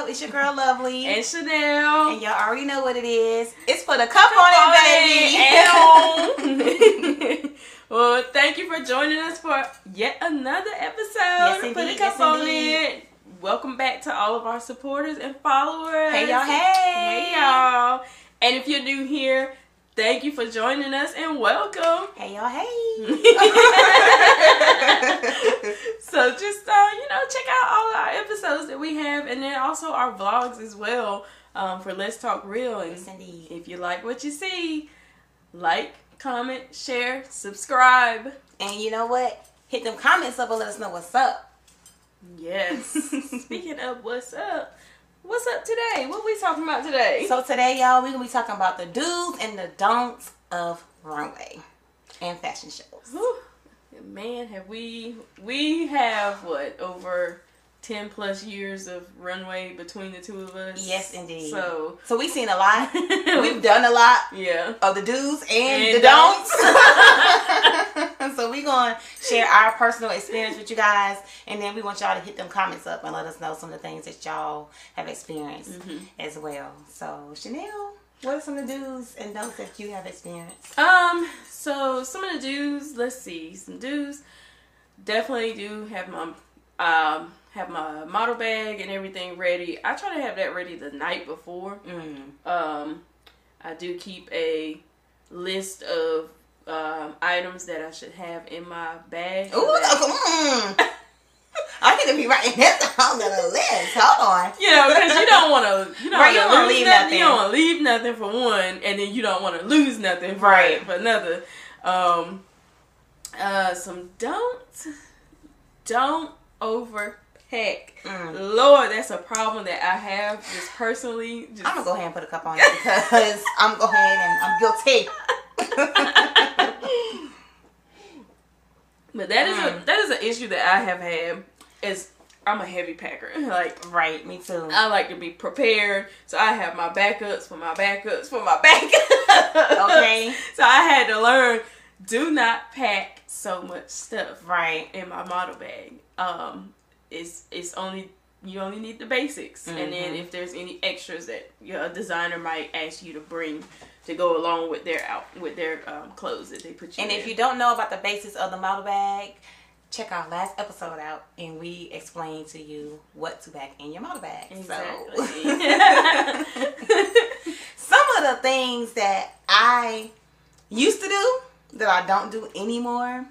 It's your girl Lovely and Chanel, and y'all already know what it is. It's for the cup on it, baby. Well, thank you for joining us for yet another episode. Yes, indeed. For the cup on it. Welcome back to all of our supporters and followers. Hey y'all, hey y'all. And if you're new here, thank you for joining us and welcome. Hey y'all, hey. So just check out all our episodes that we have, and then also our vlogs as well, for Let's Talk Real. And yes, indeed. If you like what you see, like, comment, share, subscribe, and you know what? Hit them comments up and let us know what's up. Yes. Speaking of what's up today? What we talking about today? So today, y'all, we're gonna be talking about the do's and the don'ts of runway and fashion shows. Whew. Man, have we have what, over 10 plus years of runway between the two of us? Yes, indeed. So we've seen a lot. We've done a lot. Yeah. Of the do's and the don'ts. So we're going to share our personal experience with you guys, and then we want y'all to hit them comments up and let us know some of the things that y'all have experienced as well. So Chanel, what are some of the do's and don'ts that you have experienced? So some of the do's, let's see, some do's. Definitely do have my model bag and everything ready. I try to have that ready the night before. I do keep a list of items that I should have in my bag. Ooh, I need to be writing that down on the list. Hold on. Because you don't want to, you don't want to leave nothing. You don't want to leave nothing for one, and then you don't want to lose nothing for another. Some don't overpack. Lord, that's a problem that I have just personally. I'm gonna go ahead and put a cup on it because I'm going ahead and I'm guilty. But that is an issue that I have had. Is I'm a heavy packer. Right, me too. I like to be prepared, so I have my backups for my backups for my backups. Okay. So I had to learn, do not pack so much stuff in my model bag. It's only, you only need the basics, and then if there's any extras that a designer might ask you to bring to go along with their clothes that they put you in. And if you don't know about the basics of the model bag, check our last episode out, and we explain to you what to pack in your model bag. Exactly. So, some of the things that I used to do that I don't do anymore,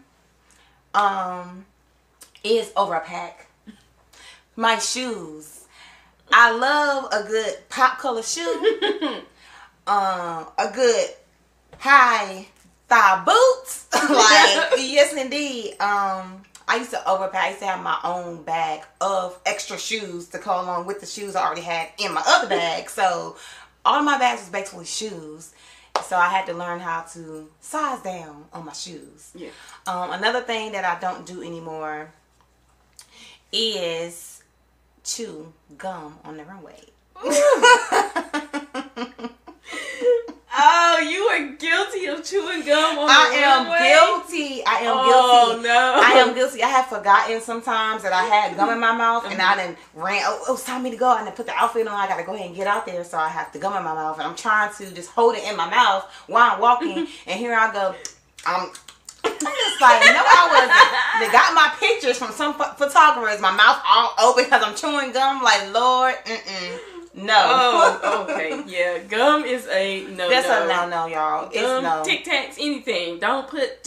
is overpack. My shoes. I love a good pop color shoe. A good high thigh boots. Yes indeed. I used to overpack. I used to have my own bag of extra shoes to go along with the shoes I already had in my other bag. So all of my bags was basically shoes. So I had to learn how to size down on my shoes. Yeah. Another thing that I don't do anymore is chew gum on the runway. Oh, you are guilty of chewing gum on the runway? I am guilty. Oh, no. I am guilty. I have forgotten sometimes that I had gum in my mouth, and I done ran. Oh, it's time for me to go. And I put the outfit on. I got to go ahead and get out there, so I have the gum in my mouth. And I'm trying to just hold it in my mouth while I'm walking. And here I go. I'm just like, no, I wasn't. They got my pictures from some photographers. My mouth all open because I'm chewing gum. Like, Lord, no. Oh, okay. Yeah, gum is a no. That's a no, y'all. It's no. Tic Tacs, anything. Don't put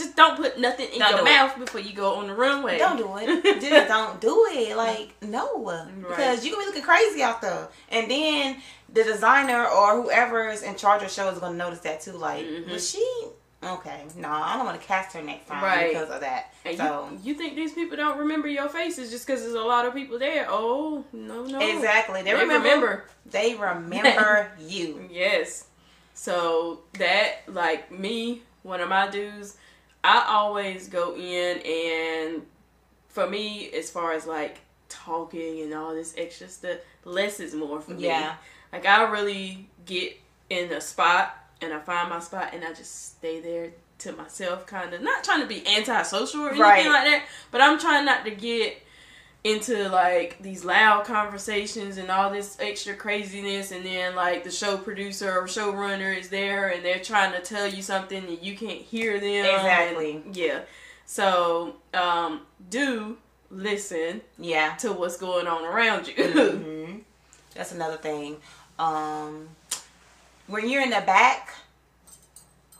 nothing in your mouth before you go on the runway. Don't do it. Just don't do it. Like, no. Because you can be looking crazy out there. And then the designer or whoever is in charge of the show is going to notice that too. Like, was she... Okay, no, I don't want to cast her next time because of that. And so you think these people don't remember your faces just because there's a lot of people there? Oh, no. Exactly. They remember. They remember you. Yes. So that, like me, one of my dues, I always go in, and for me, as far as like talking and all this extra stuff, less is more for me. Yeah. Like I really get in a spot and I find my spot and I just stay there to myself, kind of not trying to be antisocial or anything like that, but I'm trying not to get into like these loud conversations and all this extra craziness, and then like the show producer or showrunner is there and they're trying to tell you something and you can't hear them. Exactly. And, yeah. So do listen to what's going on around you. Mm-hmm. That's another thing. When you're in the back,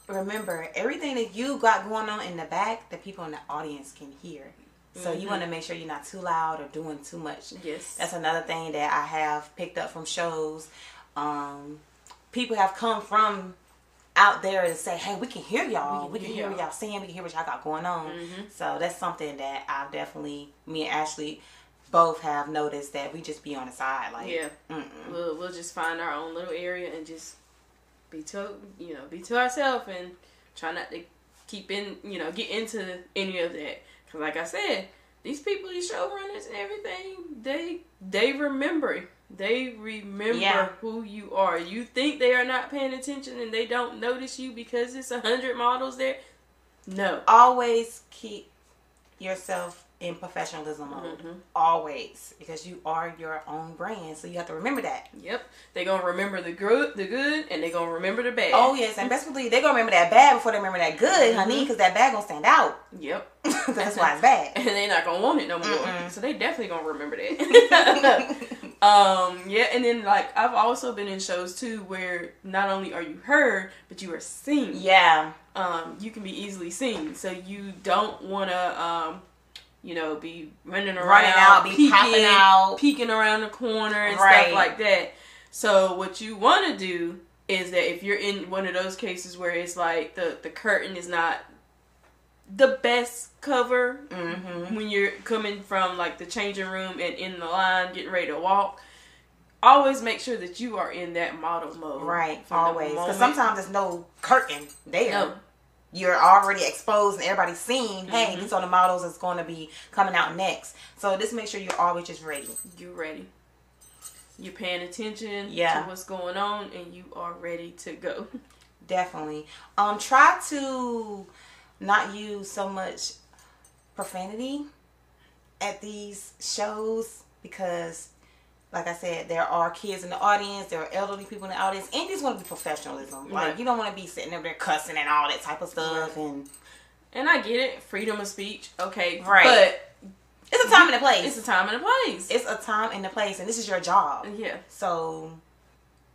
remember everything that you got going on in the back, the people in the audience can hear. So you want to make sure you're not too loud or doing too much. Yes. That's another thing that I have picked up from shows. People have come from out there and say, hey, we can hear y'all. We can hear what y'all saying. We can hear what y'all got going on. So that's something that I've definitely, me and Ashley both have noticed, that we just be on the side. Like, we'll just find our own little area and just be to ourselves and try not to keep in, get into any of that. Cause like I said, these people, these showrunners and everything, they remember. They remember who you are. You think they are not paying attention and they don't notice you because it's 100 models there? No. Always keep yourself in professionalism mode. Always. Because you are your own brand. So you have to remember that. Yep. They're going to remember the good, and they're going to remember the bad. Oh, yes. And best believe they're going to remember that bad before they remember that good, honey. Because that bad going to stand out. Yep. That's why it's bad. And they're not going to want it no more. So they definitely going to remember that. And then like I've also been in shows too where not only are you heard, but you are seen. Yeah. You can be easily seen. So you don't want to be running out, popping out, peeking around the corner and stuff like that. So what you want to do is that if you're in one of those cases where it's like the curtain is not the best cover when you're coming from like the changing room and in the line getting ready to walk, always make sure that you are in that model mode. Right, always. Because sometimes there's no curtain there. No. You're already exposed and everybody's seeing, hey, these are the models that's going to be coming out next. So just make sure you're always just ready. You're ready. You're paying attention to what's going on and you are ready to go. Definitely. Try to not use so much profanity at these shows because, like I said, there are kids in the audience, there are elderly people in the audience, and you just want to be professionalism. Like, you don't want to be sitting up there cussing and all that type of stuff. And I get it, freedom of speech, okay, right? But it's a time and a place. It's a time and a place. It's a time and a place, and this is your job. Yeah. So,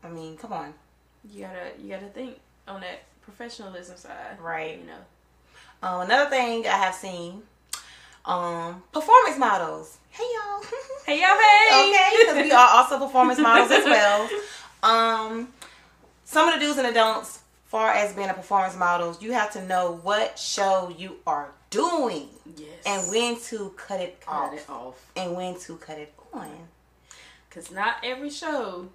I mean, come on. You gotta think on that professionalism side, right? Another thing I have seen, performance models. Hey y'all. Hey y'all. Hey. Okay, because we are also performance models as well. Some of the do's and the don'ts, far as being a performance model, you have to know what show you are doing, and when to cut it off, and when to cut it on. Because not every show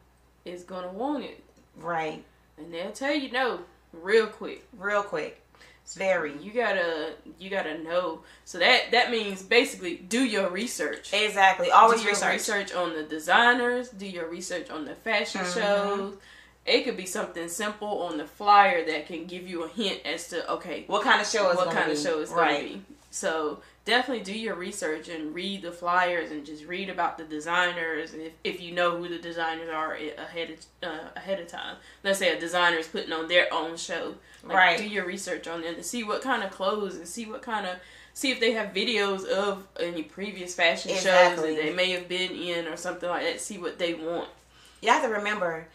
is gonna want it, right? And they'll tell you no real quick. Very. You gotta know. So that means basically do your research. Exactly. Always do your research on the designers. Do your research on the fashion shows. It could be something simple on the flyer that can give you a hint as to what kind of show it's going to be. So definitely do your research and read the flyers and just read about the designers, and if you know who the designers are ahead of time. Let's say a designer is putting on their own show. Do your research on them to see what kind of clothes and see if they have videos of any previous fashion shows that they may have been in or something like that. See what they want. You have to remember,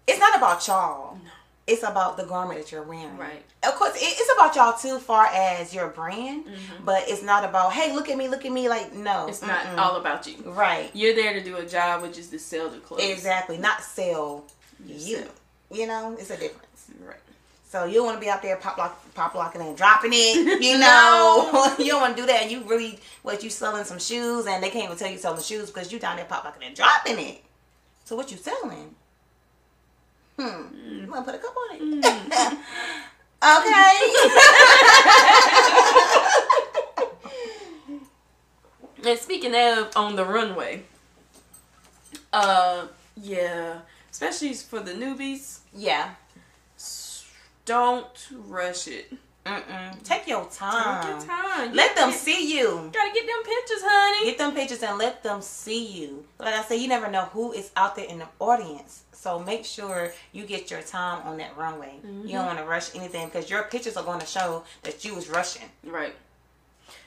it's not about y'all. No. It's about the garment that you're wearing. Right. Of course, it's about y'all too, far as your brand, but it's not about, hey, look at me. Like, no. It's not all about you. Right. You're there to do a job, which is to sell the clothes. Exactly. Not sell you. You know, it's a difference. Right. So you don't want to be out there pop locking and dropping it, you know. You don't want to do that. And you really, you selling some shoes and they can't even tell you selling shoes because you down there pop locking and dropping it. So what you selling? I'm gonna put a cup on it. Okay. And speaking of on the runway, yeah, especially for the newbies. Yeah. Don't rush it. Take your time. Take your time. Let them see you. Gotta get them pictures, honey. Get them pictures and let them see you. Like I said, you never know who is out there in the audience. So make sure you get your time on that runway. You don't want to rush anything because your pictures are going to show that you was rushing. Right.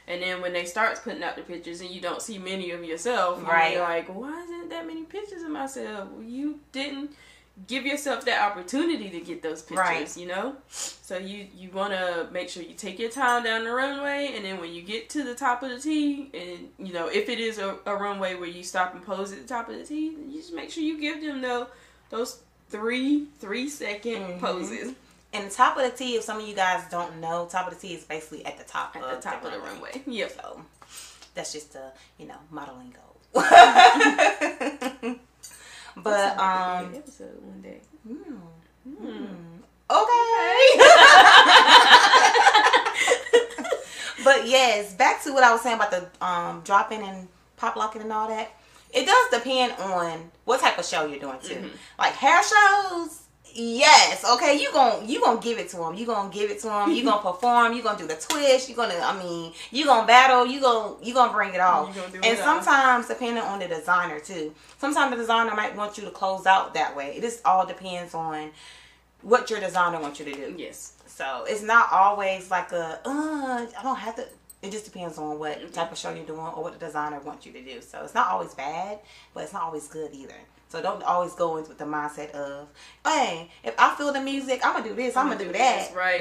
And then when they start putting out the pictures and you don't see many of yourself, right? You're like, why isn't that many pictures of myself? Well, you didn't give yourself that opportunity to get those pictures, right? You know? So you want to make sure you take your time down the runway, and then when you get to the top of the T, and, you know, if it is a runway where you stop and pose at the top of the T, you just make sure you give them those 3-second poses. And the top of the T, if some of you guys don't know, top of the T is basically at the top of the runway. Yep. So that's just the, modeling goal. But episode one day. Okay. But yes, back to what I was saying about the dropping and pop locking and all that. It does depend on what type of show you're doing too. Like hair shows. Yes, okay, you gonna give it to them. You gonna give it to them. You gonna perform. You gonna do the twist. You gonna battle. You gonna bring it all. And sometimes, depending on the designer too. Sometimes the designer might want you to close out that way. It just all depends on what your designer wants you to do. Yes. So it's not always like I don't have to. It just depends on what type of show you're doing or what the designer wants you to do. So it's not always bad, but it's not always good either. So don't always go in with the mindset of, hey, if I feel the music, I'm going to do this, I'm going to do that. Right.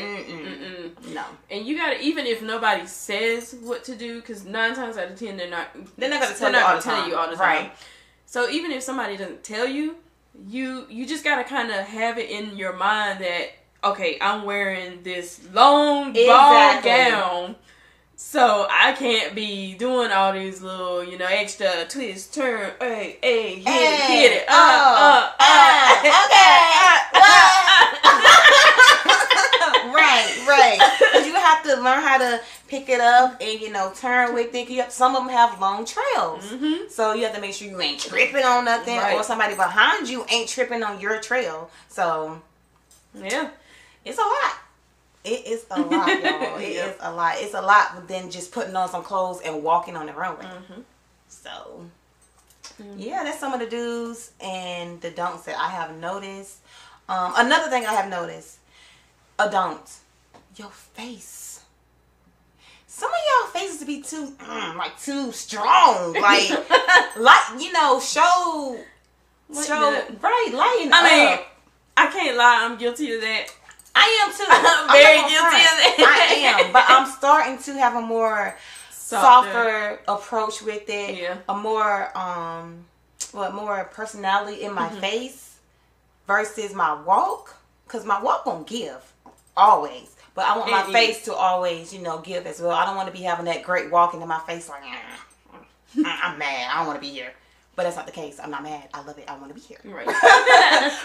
No. And you got to, even if nobody says what to do, because 9 times out of 10, they're not going to tell you all the time. Right. So even if somebody doesn't tell you, you just got to kind of have it in your mind that, okay, I'm wearing this long ball gown. So I can't be doing all these little, extra twist, turn, hit it, okay. Right. Because you have to learn how to pick it up and, turn with it. Some of them have long trails. So you have to make sure you ain't tripping on nothing or somebody behind you ain't tripping on your trail. So, yeah. It's a lot. It is a lot, y'all. It is a lot. It's a lot than just putting on some clothes and walking on the runway. So, yeah, that's some of the do's and the don'ts that I have noticed. Another thing I have noticed, a don't. Your face. Some of y'all faces be too, too strong. Show, lighten up. I mean, I can't lie. I'm guilty of that. I am too. I'm very guilty of that. I am, but I'm starting to have a more softer approach with it. Yeah. A more more personality in my face versus my walk, because my walk won't give always, but I want my face to always give as well. I don't want to be having that great walk into my face like I'm mad. I don't want to be here. But that's not the case. I'm not mad. I love it. I want to be here. Right.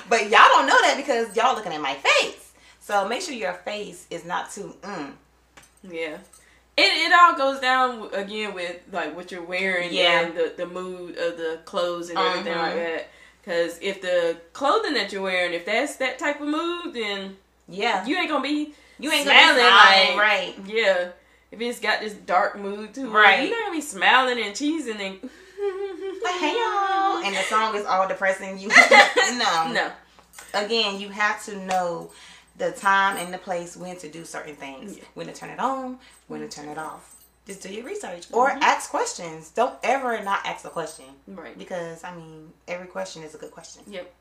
But y'all don't know that because y'all looking at my face. So make sure your face is not too Yeah. It all goes down again with what you're wearing and the mood of the clothes and everything like that. Because if the clothing that you're wearing, if that's that type of mood, then you ain't gonna be smiling right. Yeah. If it's got this dark mood to it, you're not gonna be smiling and cheesing and hey y'all, and the song is all depressing. No. Again, you have to know the time and the place when to do certain things. When to turn it on, when to turn it off. Just do your research or ask questions. Don't ever not ask a question. Right. Because every question is a good question. Yep.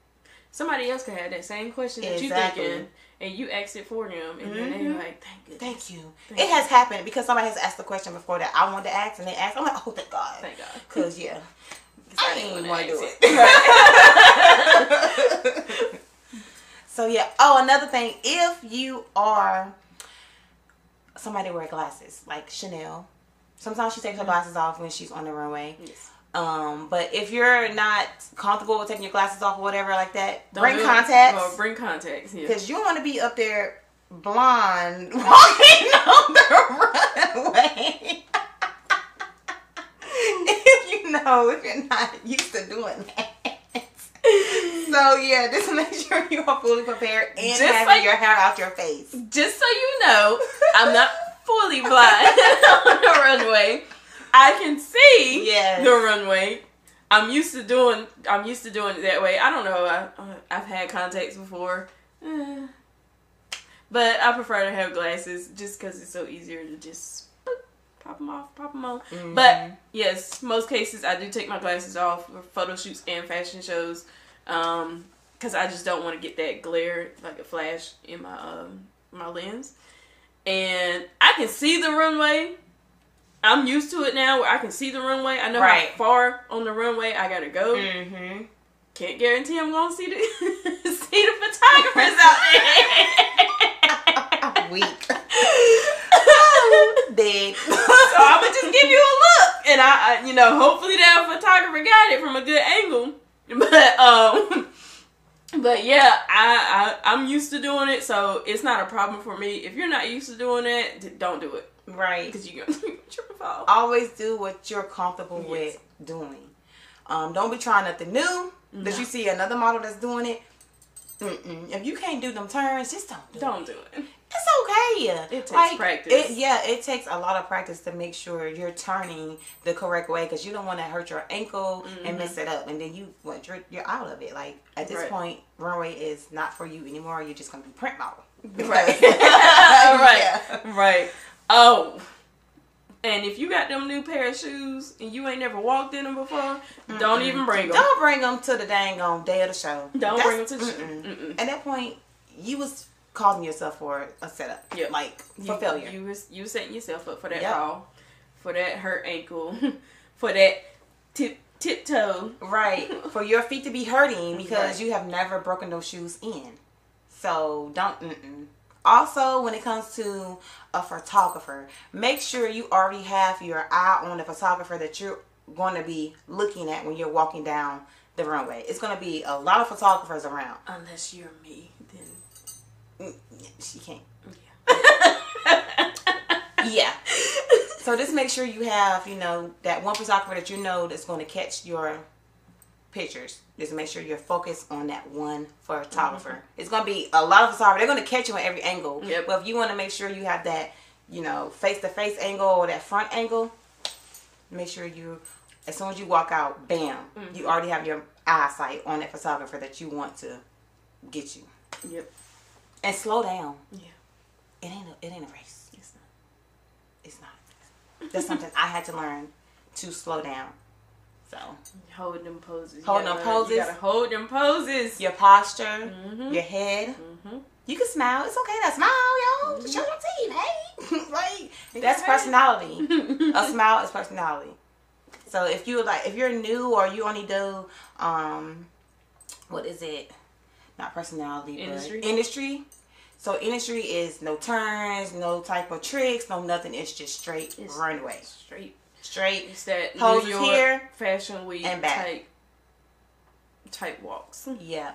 Somebody else could have that same question that you thinking, and you ask it for them, and then they're like, "Thank you." It has happened because somebody has asked the question before that I wanted to ask, and they asked. I'm like, "Oh, thank God." Thank God. Because I didn't even want to do it. So yeah. Oh, another thing. If you are somebody wear glasses, like Chanel, sometimes she takes her glasses off when she's on the runway. Yes. But if you're not comfortable with taking your glasses off or whatever like that, bring contacts. Or bring contacts, yeah. Because you don't want to be up there blonde walking on the runway. If you're not used to doing that. So yeah, just make sure you are fully prepared and having your hair out your face. Just so you know, I'm not fully blind on the runway. I can see the runway. I'm used to doing it that way. I don't know. I've had contacts before, but I prefer to have glasses just because it's so easier to just pop them off, pop them on. Mm-hmm. But yes, most cases I do take my glasses off for photo shoots and fashion shows, because I just don't want to get that glare, like a flash in my my lens. And I can see the runway. I'm used to it now where I can see the runway. I know how far on the runway I gotta go. Mm-hmm. Can't guarantee I'm gonna see the see the photographers out there. Weak. Dead. So I'm gonna just give you a look, and I hopefully that photographer got it from a good angle. But yeah, I'm used to doing it, so it's not a problem for me. If you're not used to doing it, don't do it. Right. Because you're gonna trip and fall. Always do what you're comfortable with doing. Don't be trying nothing new. That you see another model that's doing it. If you can't do them turns, just don't do it. It's okay. It takes practice. It takes a lot of practice to make sure you're turning the correct way, because you don't want to hurt your ankle and mess it up, and then you're out of it. Like at this point, runway is not for you anymore. You're just gonna be print model. Right. Right. Oh. And if you got them new pair of shoes and you ain't never walked in them before, don't even bring them. Don't bring them to the dang on day of the show. Don't bring them to the show. At that point, you was causing yourself for a setup. Yep. Like, for failure. You setting yourself up for that fall, for that hurt ankle, for that tiptoe. Right. For your feet to be hurting because you have never broken those shoes in. So, don't, Also, when it comes to a photographer, make sure you already have your eye on the photographer that you're going to be looking at when you're walking down the runway. It's going to be a lot of photographers around. Unless you're me, then she can't. Yeah. Yeah. So just make sure you have, that one photographer that that's going to catch your pictures. Just make sure you're focused on that one photographer. It's going to be a lot of photographers. They're going to catch you on every angle. Yep. But if you want to make sure you have that, face-to-face angle or that front angle, make sure as soon as you walk out, bam, you already have your eyesight on that photographer that you want to get you. Yep. And slow down. Yeah. It ain't a race. It's not. It's not. That's something I had to learn, to slow down. So hold them poses. Hold them poses. You gotta hold them poses. Your posture, your head. You can smile. It's okay to smile, yo. Show your teeth, hey. Like, that's personality. A smile is personality. So if you're new or you only do what is it? Not personality, but industry. So industry is no turns, no type of tricks, no nothing. It's just straight runway. Straight. It's that poses New York here, Fashion Week and back. type walks. Yeah.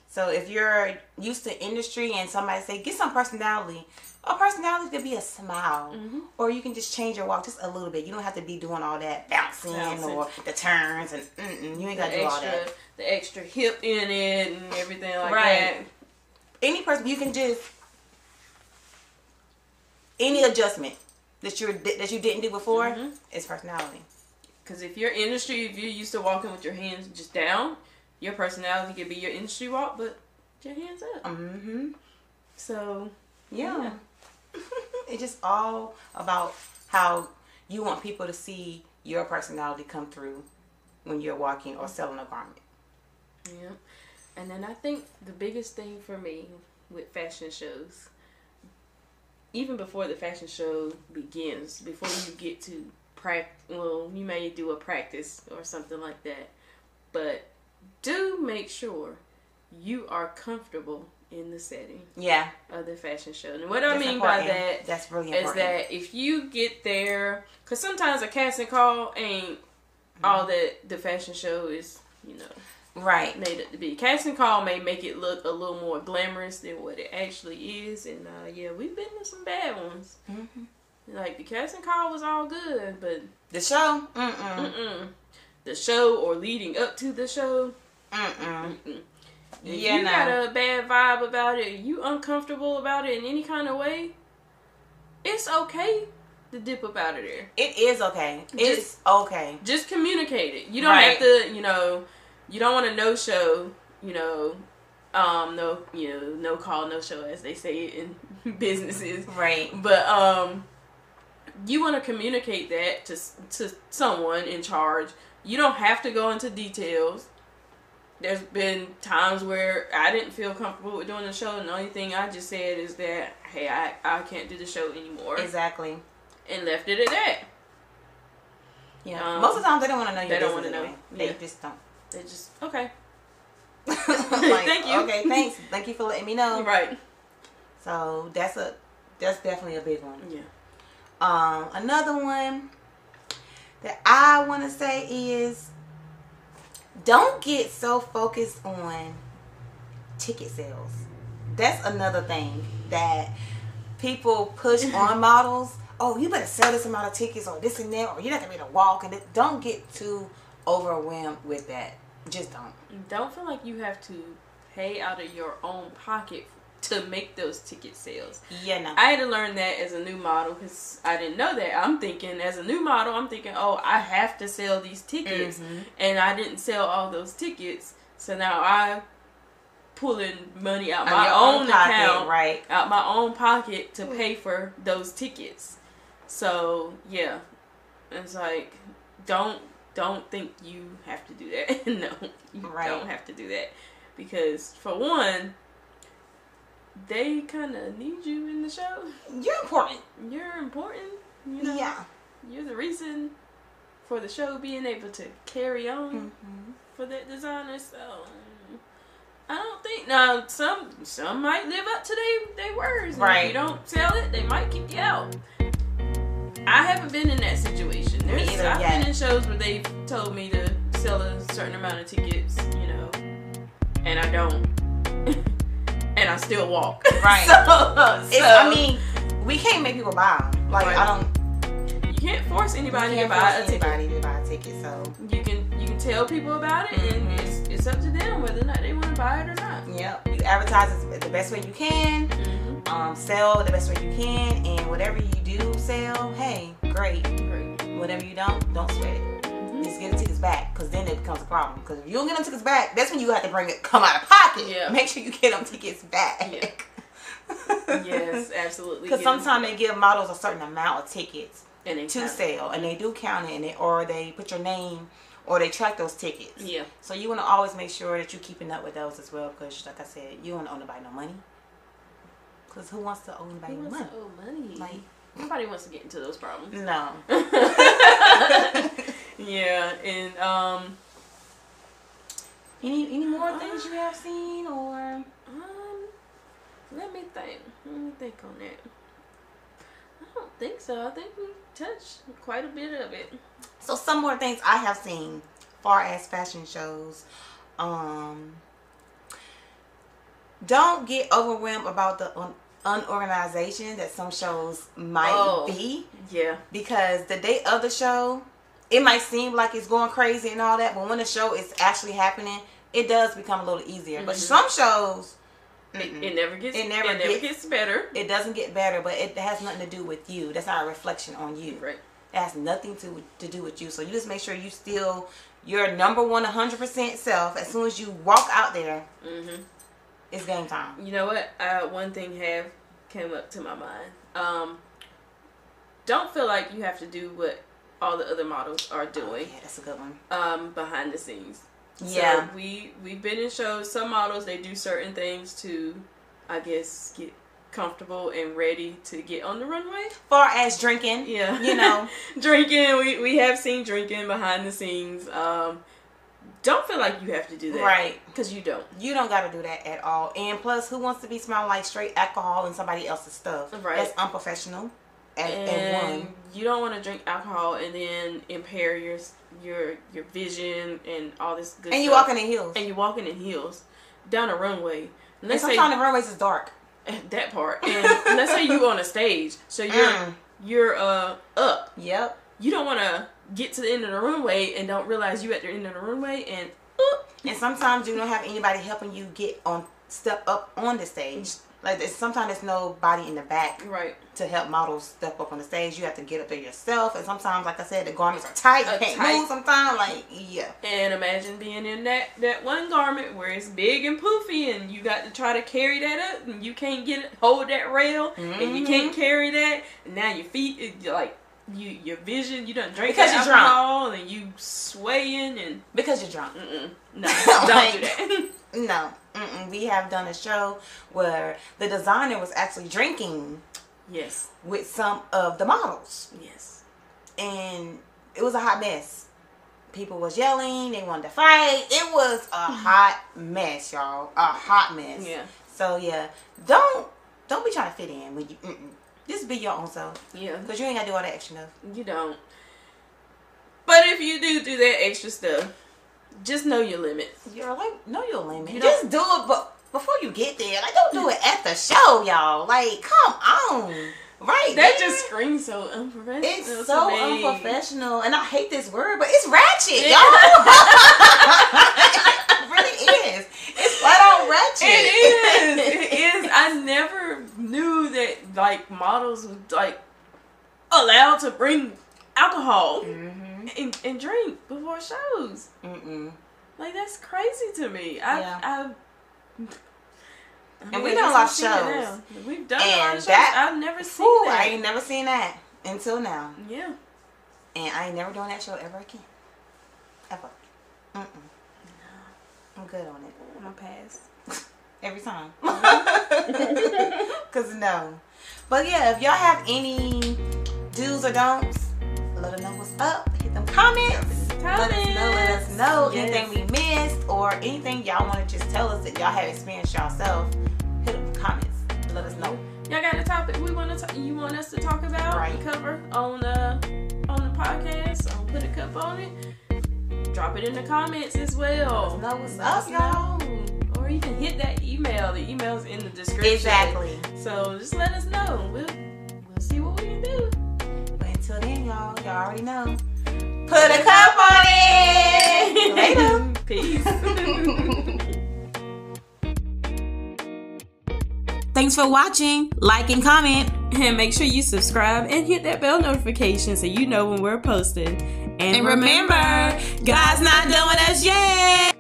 So if you're used to industry and somebody say, get some personality. A personality could be a smile. Or you can just change your walk just a little bit. You don't have to be doing all that bouncing. Or the turns and you ain't got to do all that. The extra hip in it and everything like that. Any person, you can just, any adjustment that you didn't do before is personality. Because if you're industry, if you're used to walking with your hands just down, your personality could be your industry walk, but your hands up. So, yeah. It's just all about how you want people to see your personality come through when you're walking or selling a garment. Yeah. And then I think the biggest thing for me with fashion shows, even before the fashion show begins, before you get to you may do a practice or something like that, but do make sure you are comfortable in the setting of the fashion show. And what I mean by that that's really important. Is that if you get there, because sometimes a casting call ain't all that the fashion show is, right, made it to be. Casting call may make it look a little more glamorous than what it actually is, and yeah, we've been to some bad ones. Like the casting call was all good, but the show, the show or leading up to the show, If you got a bad vibe about it, you uncomfortable about it in any kind of way, it's okay to dip up out of there. It is okay. It's okay. Just communicate it. You don't have to, you don't want to no-show, no call, no show, as they say it in businesses. Right. But you want to communicate that to someone in charge. You don't have to go into details. There's been times where I didn't feel comfortable with doing the show, and the only thing I just said is that, hey, I can't do the show anymore. Exactly. And left it at that. Yeah. Most of the time, they don't want to know your business. They don't want to know. They just don't. They just, okay. Thank you. Okay, thanks. Thank you for letting me know. Right. So, that's definitely a big one. Yeah. Another one that I want to say is, don't get so focused on ticket sales. That's another thing that people push on models. Oh, you better sell this amount of tickets or this and that, or you're not going to be able to walk. And don't get too overwhelmed with that. Just don't. Don't feel like you have to pay out of your own pocket to make those ticket sales. Yeah, no. I had to learn that as a new model because I didn't know that. I'm thinking, as a new model, oh, I have to sell these tickets. And I didn't sell all those tickets. So now I'm pulling money out my own account, right? Out my own pocket to pay for those tickets. So, yeah. It's like, don't think you have to do that. No, you don't have to do that. Because, for one, they kind of need you in the show. You're important. You're important. Yeah. You're the reason for the show being able to carry on for that designer. So I don't think some might live up to their words. Right. If you don't sell it, they might kick you out. I haven't been in that situation. I've been in shows where they've told me to sell a certain amount of tickets, and I don't. And I still walk. Right. So I mean, we can't make people buy them. Like, you can't force anybody to buy a ticket. So you can tell people about it, and it's up to them whether or not they want to buy it or not. Yep. You advertise it the best way you can. Sell the best way you can, and whatever you do sell, hey, great. Whatever you don't sweat it. Just get the tickets back, because then it becomes a problem. Because if you don't get them tickets back, that's when you have to come out of pocket. Yeah. Make sure you get them tickets back. Yeah. Yes, absolutely. Because sometimes they give models a certain amount of tickets to sell, and they do count it, or they put your name, or they track those tickets. Yeah. So you want to always make sure that you're keeping up with those as well, because like I said, you don't owe nobody no money. Because who wants to owe anybody money? Who wants to owe money? Like, nobody wants to get into those problems. No. Yeah, and any more things you have seen, or let me think on that. I don't think so. I think we touched quite a bit of it. So some more things I have seen far as fashion shows. Don't get overwhelmed about the unorganization that some shows might be. Yeah. Because the day of the show, it might seem like it's going crazy and all that, but when the show is actually happening, it does become a little easier. But some shows, it never gets better. It doesn't get better, but it has nothing to do with you. That's not a reflection on you. Right. It has nothing to do with you. So you just make sure you still your number one 100% self. As soon as you walk out there, it's game time. You know what? One thing came up to my mind. Don't feel like you have to do what all the other models are doing. Yeah, that's a good one. Behind the scenes. Yeah. So we've been in shows. Some models, they do certain things to, I guess, get comfortable and ready to get on the runway. Far as drinking. Yeah. Drinking. We have seen drinking behind the scenes. Don't feel like you have to do that. Right. Because you don't. You don't got to do that at all. And plus, who wants to be smelling like straight alcohol and somebody else's stuff? Right. That's unprofessional. at one. You don't want to drink alcohol and then impair your vision and all this good stuff. And you walking in heels. And you walking in heels down a runway. And sometimes the runways is dark. That part. And let's say you on a stage, so you're up. Yep. You don't want to get to the end of the runway and don't realize you at the end of the runway and. And sometimes you don't have anybody helping you step up on the stage. Like sometimes there's nobody in the back, right, to help models step up on the stage. You have to get up there yourself. And sometimes, like I said, the garments are tight. You can't move sometimes. Like, yeah. And imagine being in that one garment where it's big and poofy, and you got to try to carry that up, and you can't hold that rail, and you can't carry that. And now your feet, your vision, you done drink because you're alcohol, and you swaying, and because you're drunk. No, don't do that. No. We have done a show where the designer was actually drinking. Yes. With some of the models. Yes. And it was a hot mess. People was yelling. They wanted to fight. It was a hot mess, y'all. A hot mess. Yeah. So yeah, don't be trying to fit in when you. Just be your own self. Yeah. Because you ain't gotta do all that extra stuff. You don't. But if you do that extra stuff, just know your limits. You're like, know your limit. Just do it, but before you get there, like, don't do it at the show, y'all. Like, come on, right? That just screams so unprofessional. It's so unprofessional, and I hate this word, but it's ratchet, y'all. It really is. It's flat out ratchet. It is. I never knew that like models was like allowed to bring alcohol. And drink before shows. Like, that's crazy to me. And we've done a lot of shows. We've done a lot of shows. I've never seen that. I ain't never seen that until now. Yeah. And I ain't never doing that show ever again. Ever. No. I'm good on it. I'm gonna pass. Every time. Because no. But yeah, if y'all have any do's or don'ts, let us know what's up. Hit them comments. Let us know anything we missed or anything y'all want to just tell us that y'all have experienced yourself. Hit them comments. Let us know. Y'all got a topic you want us to talk about? Right. Cover on the podcast. So put a cup on it. Drop it in the comments as well. Let us know what's up, y'all. Or you can hit that email. The email's in the description. Exactly. So just let us know. We'll see what we can do. Until then, y'all already know. Put a cup on it. Later. Peace. Thanks for watching. Like and comment. And make sure you subscribe and hit that bell notification so you know when we're posting. And remember, God's not done with us yet.